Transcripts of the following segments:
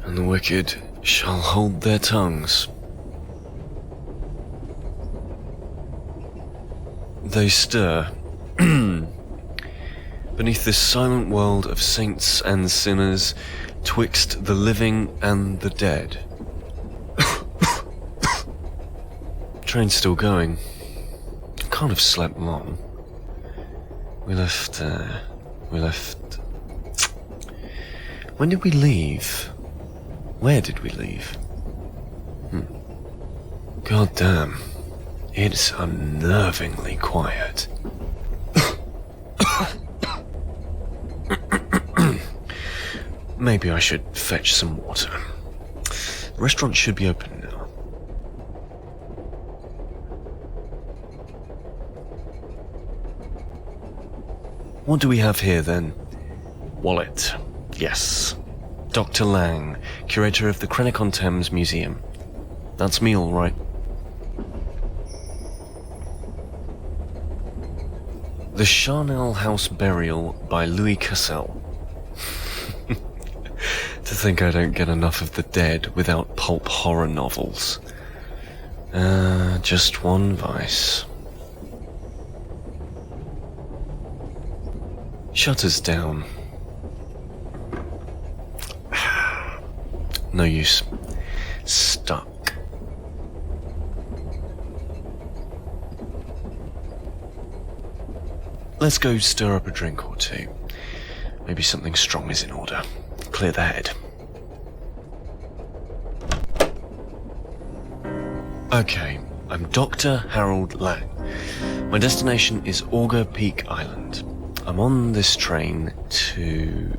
And the wicked shall hold their tongues. They stir beneath this silent world of saints and sinners, twixt the living and the dead. Train's still going. Can't have slept long. We left... When did we leave? Where did we leave? God damn. It's unnervingly quiet. Maybe I should fetch some water. The restaurant should be open now. What do we have here then? Wallet. Yes. Dr. Lang, curator of the Chronicle Museum. That's me, all right. The Charnel House Burial by Louis Cassel. To think I don't get enough of the dead without pulp horror novels. Just one vice. Shutters down. No use. Stuck. Let's go stir up a drink or two. Maybe something strong is in order. Clear the head. Okay, I'm Dr. Harold Lang. My destination is Augur Peak Island. I'm on this train to...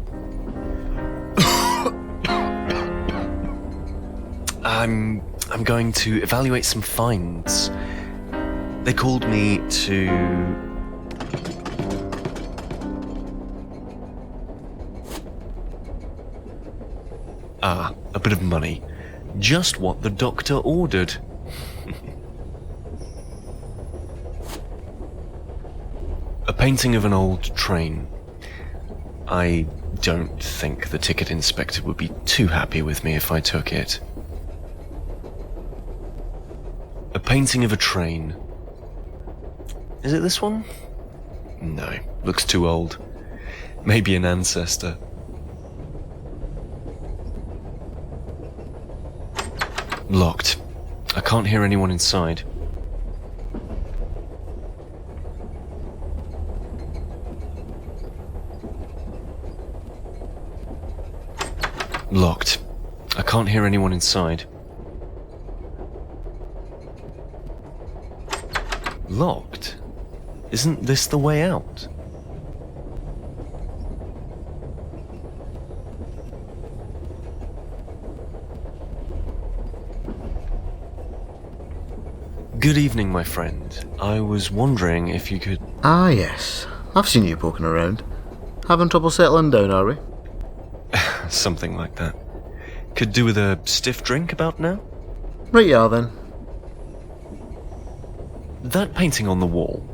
I'm going to evaluate some finds. They called me to... a bit of money. Just what the doctor ordered. A painting of an old train. I don't think the ticket inspector would be too happy with me if I took it. A painting of a train. Is it this one? No, looks too old. Maybe an ancestor. Locked. I can't hear anyone inside. Locked. I can't hear anyone inside. Locked? Isn't this the way out? Good evening, my friend. I was wondering if you could... Ah, yes. I've seen you poking around. Having trouble settling down, are we? Something like that. Could do with a stiff drink about now? Right you are, then. That painting on the wall.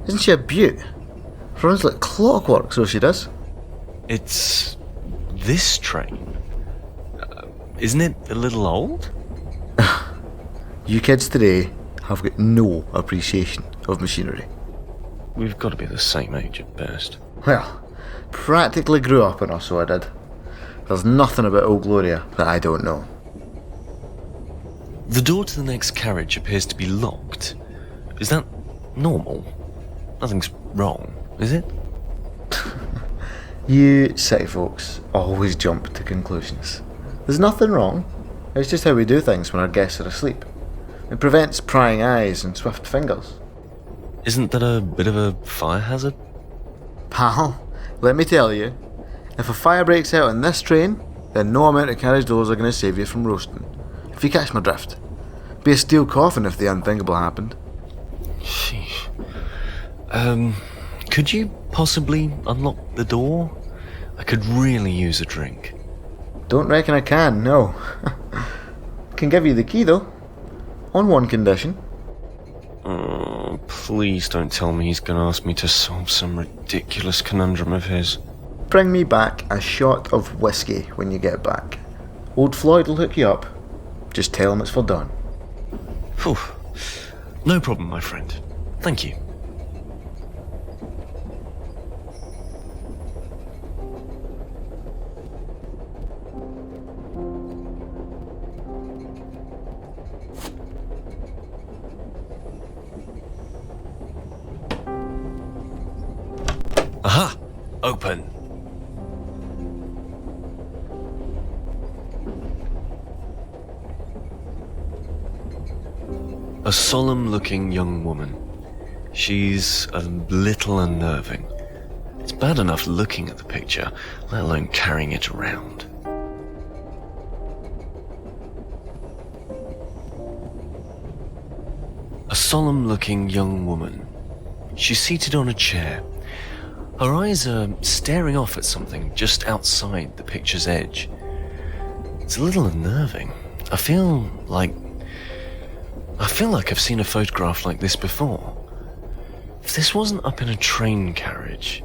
Isn't she a beaut? Runs like clockwork, so she does. It's... this train. Isn't it a little old? You kids today have got no appreciation of machinery. We've got to be the same age at best. Well, practically grew up in her, so I did. There's nothing about Old Gloria that I don't know. The door to the next carriage appears to be locked. Is that normal? Nothing's wrong, is it? You city folks always jump to conclusions. There's nothing wrong. It's just how we do things when our guests are asleep. It prevents prying eyes and swift fingers. Isn't that a bit of a fire hazard? Pal, let me tell you, if a fire breaks out on this train, then no amount of carriage doors are going to save you from roasting. If you catch my drift. Be a steel coffin if the unthinkable happened. Sheesh. Could you possibly unlock the door? I could really use a drink. Don't reckon I can, no. Can give you the key though. On one condition. Please don't tell me he's gonna ask me to solve some ridiculous conundrum of his. Bring me back a shot of whiskey when you get back. Old Floyd will hook you up. Just tell him it's for done. Phew. No problem, my friend. Thank you. Aha! Open. A solemn-looking young woman. She's a little unnerving. It's bad enough looking at the picture, let alone carrying it around. A solemn-looking young woman. She's seated on a chair. Her eyes are staring off at something just outside the picture's edge. It's a little unnerving. I feel like I've seen a photograph like this before. If this wasn't up in a train carriage...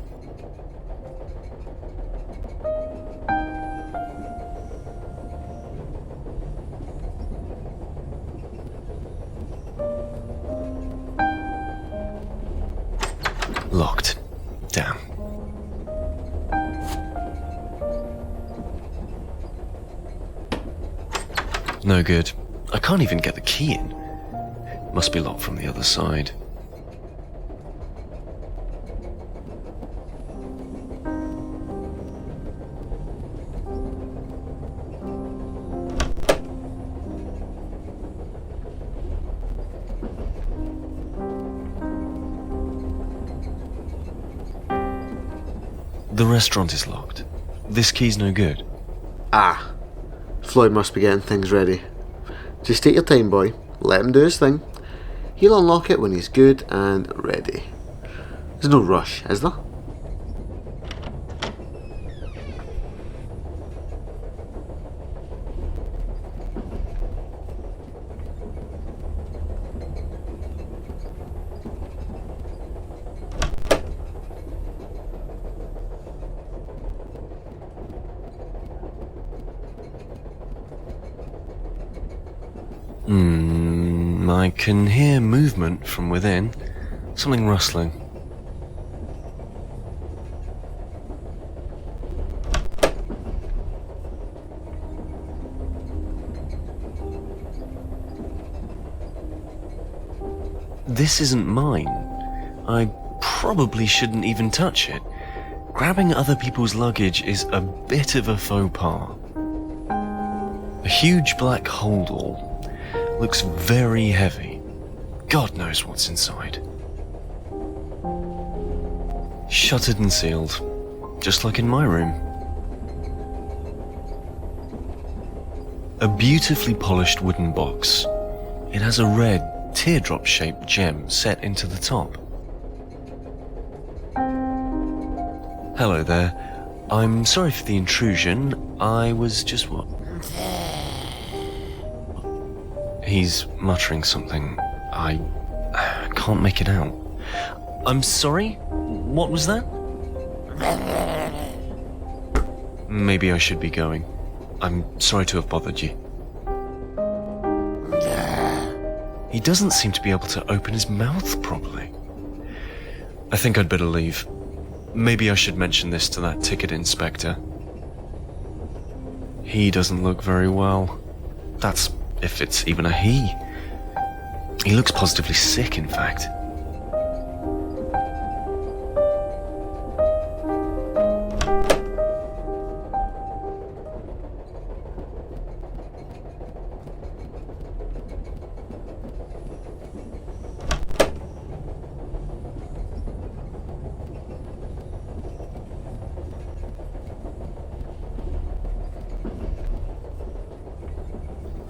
Locked. Damn. No good. I can't even get the key in. Must be locked from the other side. The restaurant is locked. This key's no good. Ah. Floyd must be getting things ready. Just take your time, boy. Let him do his thing. He'll unlock it when he's good and ready. There's no rush, is there? I can hear movement from within. Something rustling. This isn't mine. I probably shouldn't even touch it. Grabbing other people's luggage is a bit of a faux pas. A huge black holdall. Looks very heavy. God knows what's inside. Shuttered and sealed, just like in my room. A beautifully polished wooden box. It has a red, teardrop-shaped gem set into the top. Hello there. I'm sorry for the intrusion. I was just what? He's muttering something. I can't make it out. I'm sorry? What was that? Maybe I should be going. I'm sorry to have bothered you. He doesn't seem to be able to open his mouth properly. I think I'd better leave. Maybe I should mention this to that ticket inspector. He doesn't look very well. That's if it's even a he. He looks positively sick, in fact.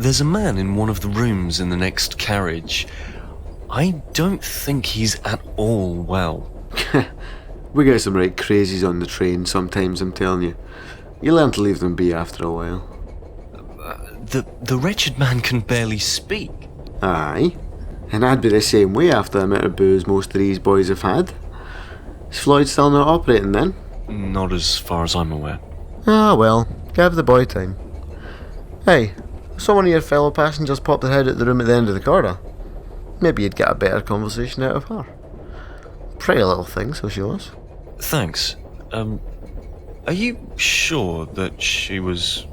There's a man in one of the rooms in the next carriage. I don't think he's at all well. We get some right crazies on the train sometimes, I'm telling you. You learn to leave them be after a while. The wretched man can barely speak. Aye. And I'd be the same way after the amount of booze most of these boys have had. Is Floyd still not operating then? Not as far as I'm aware. Ah well, give the boy time. Hey, saw one of your fellow passengers pop their head out the room at the end of the corridor. Maybe you'd get a better conversation out of her. Pretty little thing, so she was. Thanks. Are you sure that she was...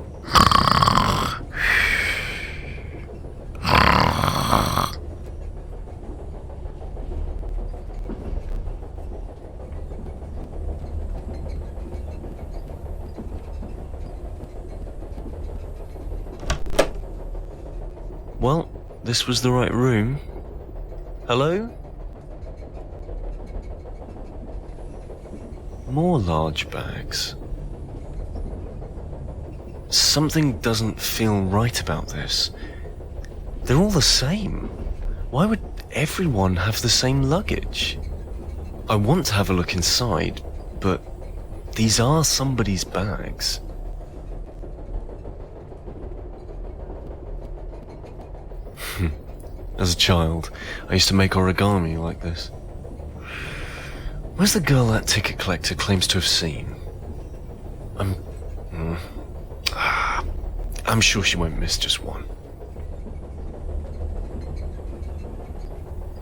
Well, this was the right room. Hello? More large bags. Something doesn't feel right about this. They're all the same. Why would everyone have the same luggage? I want to have a look inside, but these are somebody's bags. As a child, I used to make origami like this. Where's the girl that ticket collector claims to have seen? I'm sure she won't miss just one.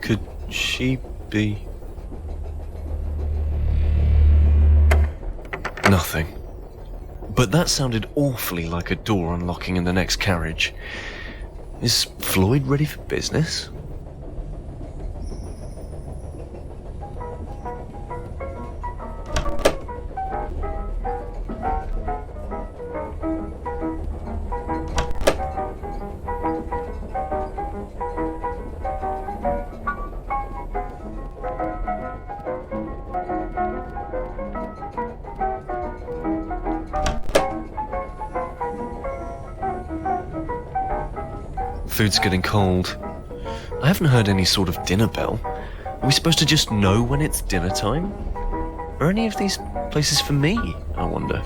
Could she be... Nothing. But that sounded awfully like a door unlocking in the next carriage. Is Floyd ready for business? Food's getting cold. I haven't heard any sort of dinner bell. Are we supposed to just know when it's dinner time? Are any of these places for me, I wonder?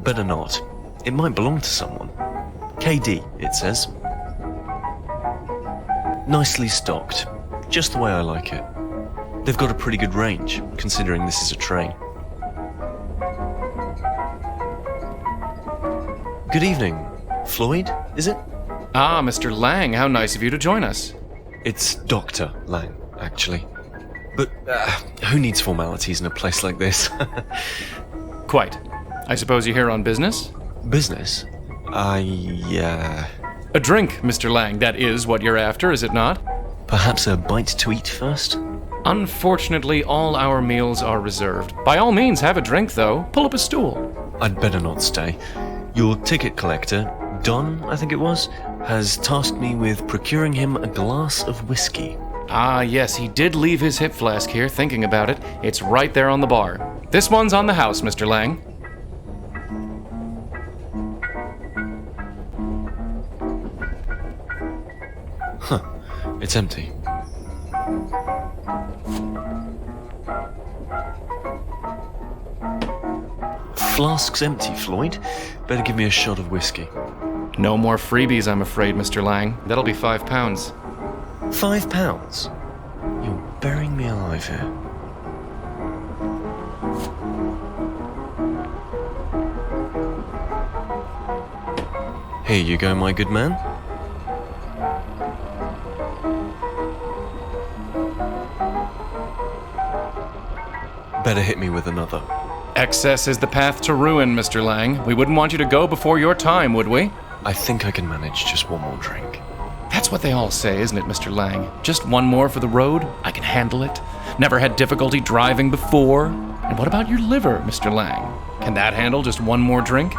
Better not. It might belong to someone. KD, it says. Nicely stocked. Just the way I like it. They've got a pretty good range, considering this is a train. Good evening. Floyd, is it? Ah, Mr. Lang, how nice of you to join us. It's Dr. Lang, actually. But who needs formalities in a place like this? Quite. I suppose you're here on business? Business? Yeah. A drink, Mr. Lang, that is what you're after, is it not? Perhaps a bite to eat first? Unfortunately, all our meals are reserved. By all means, have a drink, though. Pull up a stool. I'd better not stay. Your ticket collector, Don, I think it was, has tasked me with procuring him a glass of whiskey. Ah, yes, he did leave his hip flask here, thinking about it. It's right there on the bar. This one's on the house, Mr. Lang. Huh. It's empty. Flask's empty, Floyd. Better give me a shot of whiskey. No more freebies, I'm afraid, Mr. Lang. That'll be £5. £5? You're burying me alive here. Here you go, my good man. Better hit me with another. Excess is the path to ruin, Mr. Lang. We wouldn't want you to go before your time, would we? I think I can manage just one more drink. That's what they all say, isn't it, Mr. Lang? Just one more for the road? I can handle it. Never had difficulty driving before. And what about your liver, Mr. Lang? Can that handle just one more drink?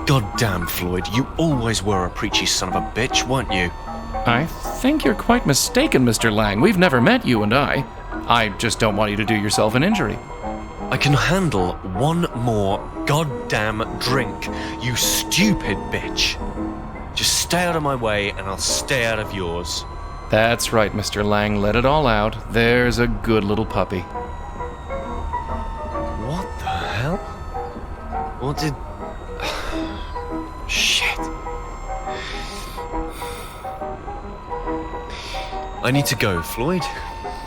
God damn, Floyd, you always were a preachy son of a bitch, weren't you? I think you're quite mistaken, Mr. Lang. We've never met, you and I. I just don't want you to do yourself an injury. I can handle one more goddamn drink, you stupid bitch. Just stay out of my way and I'll stay out of yours. That's right, Mr. Lang. Let it all out. There's a good little puppy. What the hell? What did... Shit. I need to go, Floyd.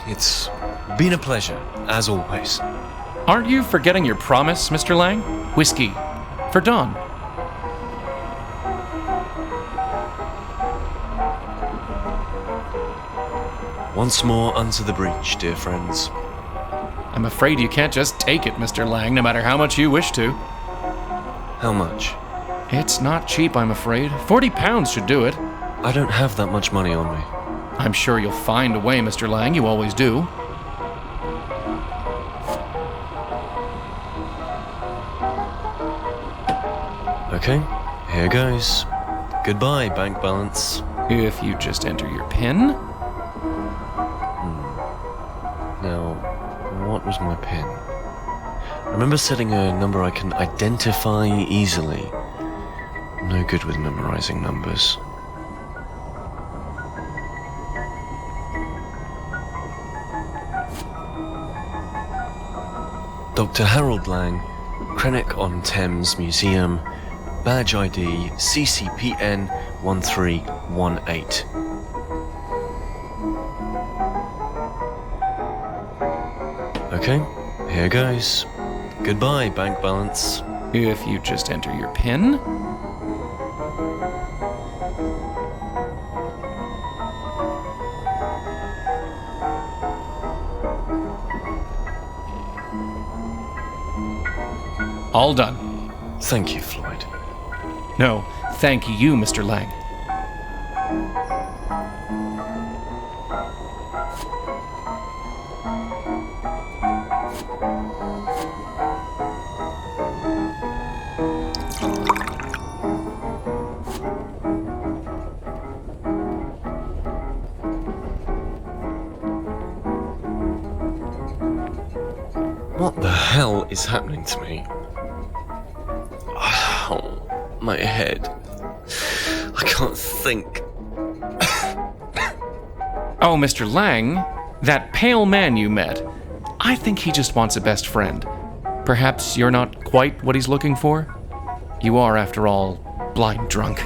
It's been a pleasure, as always. Aren't you forgetting your promise, Mr. Lang? Whiskey. For Dawn. Once more unto the breach, dear friends. I'm afraid you can't just take it, Mr. Lang, no matter how much you wish to. How much? It's not cheap, I'm afraid. 40 pounds should do it. I don't have that much money on me. I'm sure you'll find a way, Mr. Lang. You always do. Okay, here goes. Goodbye, bank balance. If you just enter your PIN. Now, what was my PIN? I remember setting a number I can identify easily. No good with memorizing numbers. Dr. Harold Lang, Chronicle-on-Thames Museum, badge ID CCPN 1318. Okay, here goes. Goodbye, bank balance. If you just enter your PIN. All done. Thank you, Floyd. No, thank you, Mr. Lang. What the hell is happening to me? Oh, my head. I can't think. Oh, Mr. Lang, that pale man you met. I think he just wants a best friend. Perhaps you're not quite what he's looking for? You are, after all, blind drunk.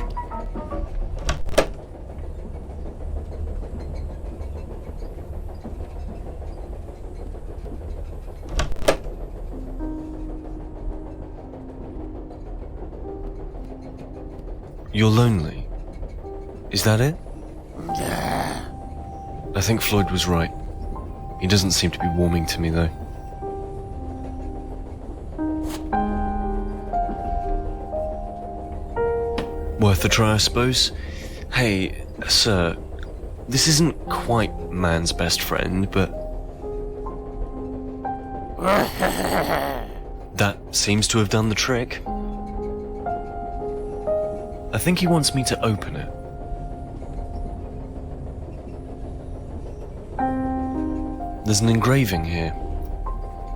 You're lonely. Is that it? I think Floyd was right. He doesn't seem to be warming to me, though. Worth a try, I suppose. Hey, sir, this isn't quite man's best friend, but... That seems to have done the trick. I think he wants me to open it. There's an engraving here.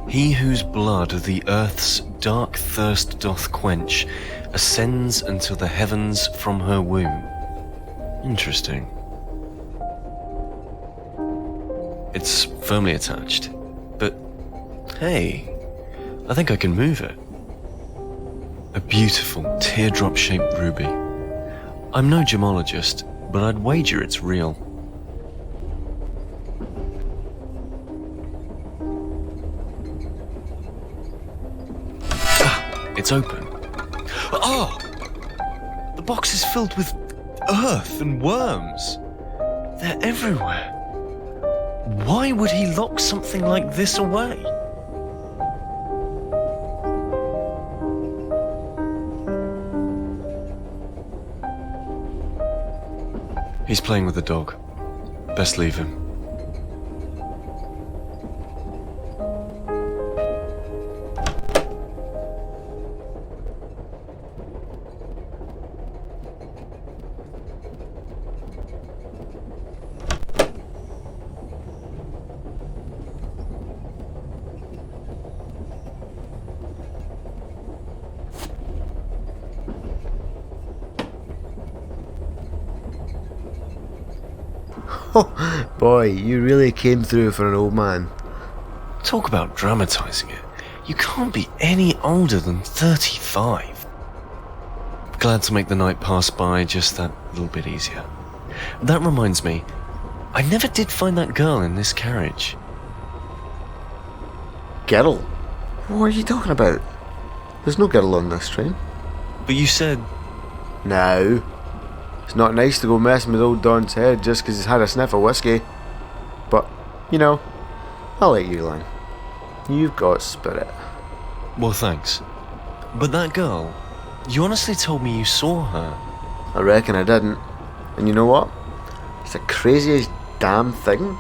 He whose blood the earth's dark thirst doth quench ascends until the heavens from her womb. Interesting. It's firmly attached, but hey, I think I can move it. A beautiful teardrop-shaped ruby. I'm no gemologist, but I'd wager it's real. It's open. Oh! The box is filled with earth and worms. They're everywhere. Why would he lock something like this away? He's playing with the dog. Best leave him. Boy, you really came through for an old man. Talk about dramatising it. You can't be any older than 35. Glad to make the night pass by just that little bit easier. That reminds me, I never did find that girl in this carriage. Girl? What are you talking about? There's no girl on this train. But you said... No. It's not nice to go messing with old Don's head just 'cause he's had a sniff of whiskey. But, you know, I'll let you, Lang. You've got spirit. Well, thanks. But that girl, you honestly told me you saw her. I reckon I didn't. And you know what? It's the craziest damn thing.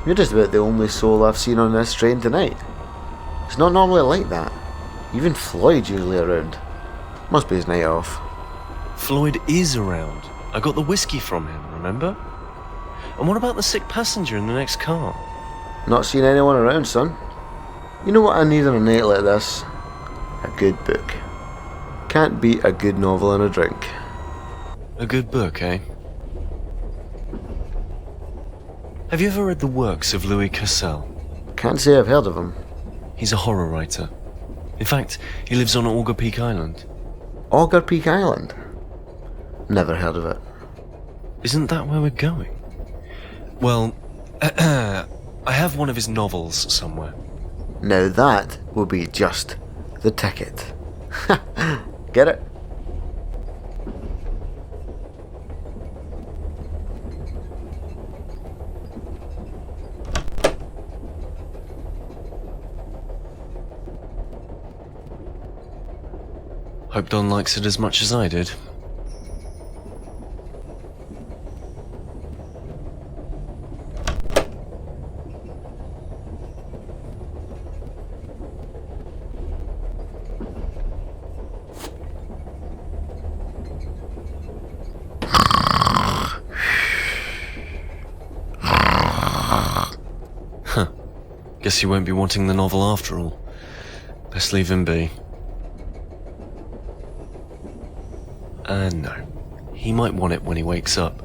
You're just about the only soul I've seen on this train tonight. It's not normally like that. Even Floyd's usually around. Must be his night off. Floyd is around. I got the whiskey from him, remember? And what about the sick passenger in the next car? Not seen anyone around, son. You know what I need on a night like this? A good book. Can't beat a good novel and a drink. A good book, eh? Have you ever read the works of Louis Cassel? Can't say I've heard of him. He's a horror writer. In fact, he lives on Augur Peak Island. Augur Peak Island? Never heard of it. Isn't that where we're going? Well, I have one of his novels somewhere. Now that will be just the ticket. Get it? Hope Don likes it as much as I did. Guess he won't be wanting the novel after all. Best leave him be. No. He might want it when he wakes up.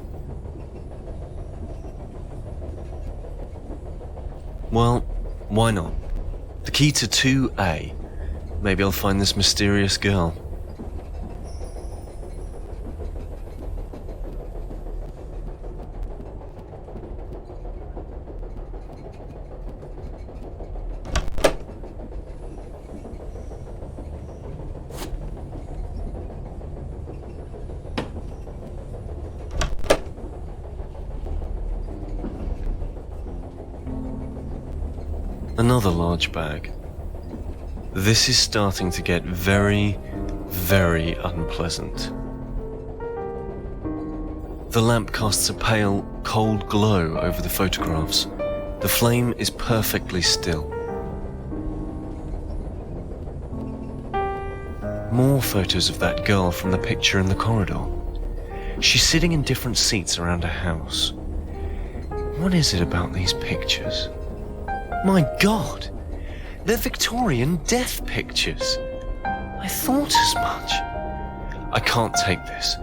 Well, why not? The key to 2A. Maybe I'll find this mysterious girl. Another large bag. This is starting to get very, very unpleasant. The lamp casts a pale, cold glow over the photographs. The flame is perfectly still. More photos of that girl from the picture in the corridor. She's sitting in different seats around a house. What is it about these pictures? My God! They're Victorian death pictures. I thought as much. I can't take this.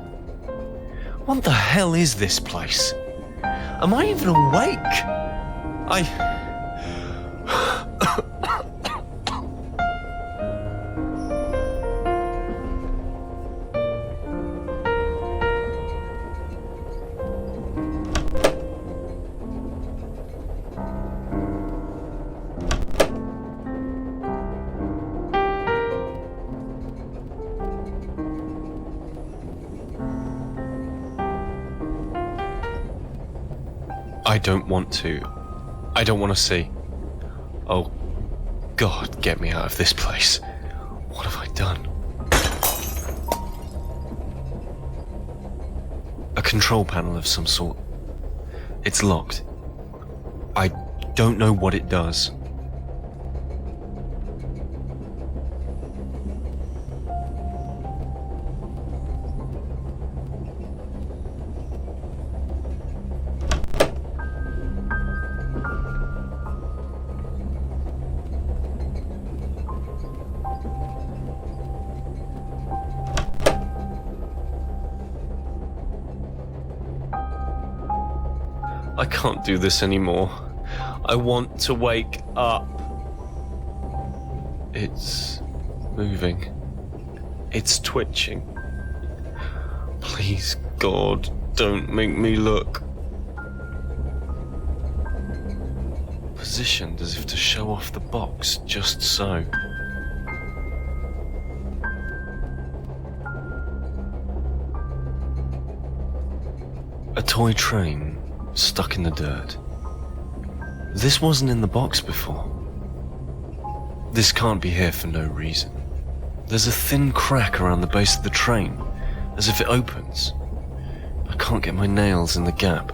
What the hell is this place? Am I even awake? I don't want to. I don't want to see. Oh, God, get me out of this place. What have I done? A control panel of some sort. It's locked. I don't know what it does. I can't do this anymore. I want to wake up. It's moving. It's twitching. Please, God, don't make me look. Positioned as if to show off the box, just so. A toy train stuck in the dirt. This wasn't in the box before. This can't be here for no reason. There's a thin crack around the base of the train, as if it opens. I can't get my nails in the gap.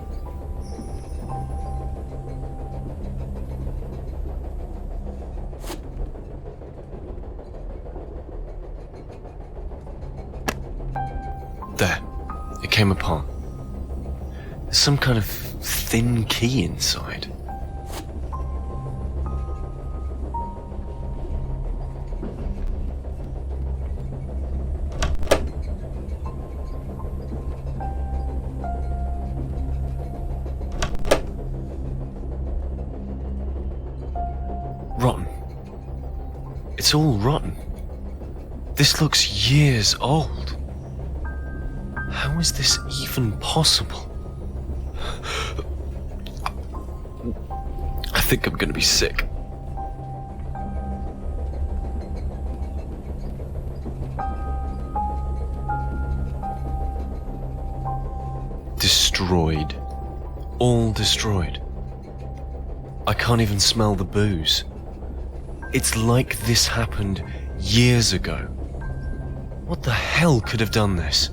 There, it came apart. There's some kind of thin key inside. Rotten. It's all rotten. This looks years old. How is this even possible? I think I'm gonna be sick. Destroyed. All destroyed. I can't even smell the booze. It's like this happened years ago. What the hell could have done this?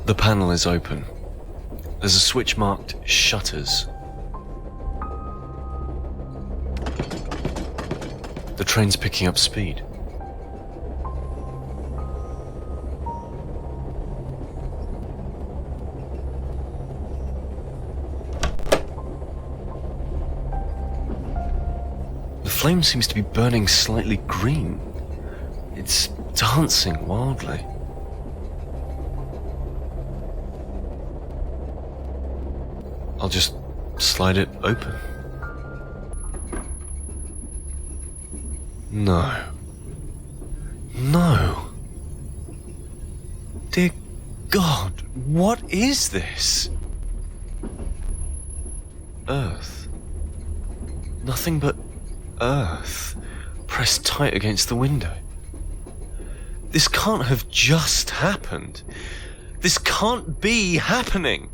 The panel is open. There's a switch marked shutters. The train's picking up speed. The flame seems to be burning slightly green. It's dancing wildly. I'll just slide it open. No. No. Dear God, what is this? Earth. Nothing but earth pressed tight against the window. This can't have just happened. This can't be happening.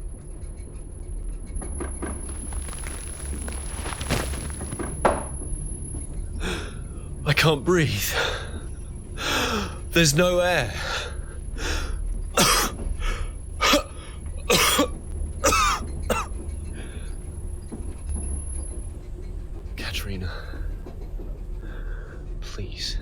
I can't breathe. There's no air. Katrina, please.